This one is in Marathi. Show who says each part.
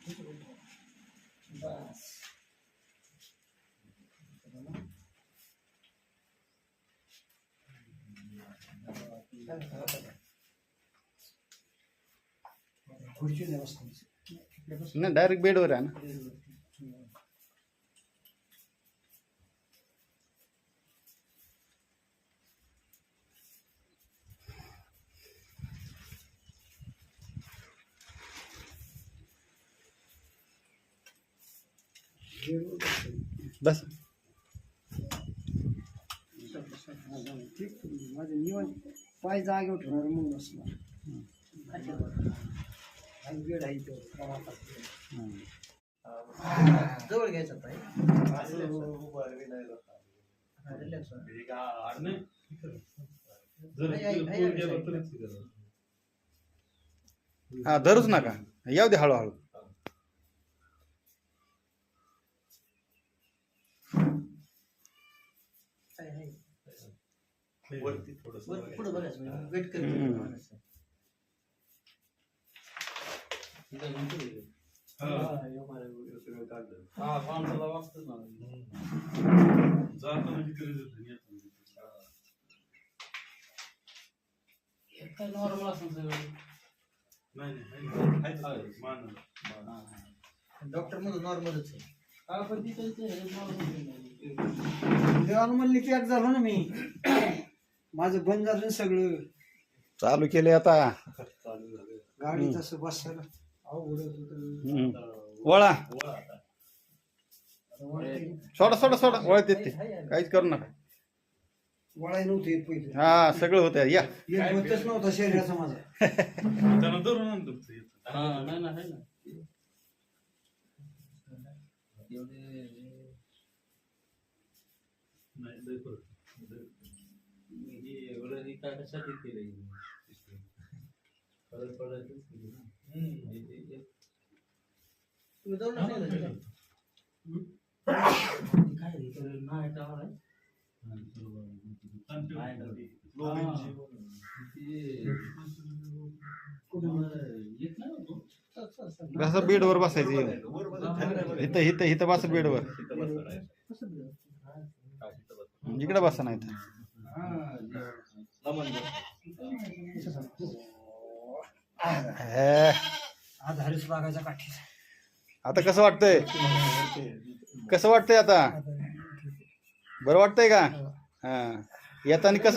Speaker 1: बस खुर्ची नाही बसतायचं
Speaker 2: नाही डायरेक्ट बेडवर आहे ना. बस
Speaker 1: ठीक माझं निवांत पाय जागेवर ठेवणार मग बसणार वेळ आहे जवळ घ्यायचा पाय रिलॅक्स
Speaker 2: हा धरूच नका येऊ दे हळूहळू.
Speaker 1: पुढे बघायचं वेट करतो नॉर्मल असं डॉक्टर मध्ये नॉर्मलच आहे. नॉर्मल पॅक झालो ना मी माझं बंद झालं सगळं
Speaker 2: चालू केले आता.
Speaker 1: गाडी तसं बसायला अवघड
Speaker 2: वळा सोडा सोडा सोडा वळत येते काहीच करू नका.
Speaker 1: वळाय नव्हते येत पहिले
Speaker 2: हा सगळं होतं या
Speaker 1: एक होतच नव्हता शरीराचा माझा
Speaker 2: कसं बेडवर बसायचं इथं इथं इथं बस बेडवर इकडे बसा नाही तर
Speaker 1: आधारीच लागायचा काठी.
Speaker 2: आता कसं वाटतंय कसं वाटतंय आता बरं वाटतंय का. हा येताना कसं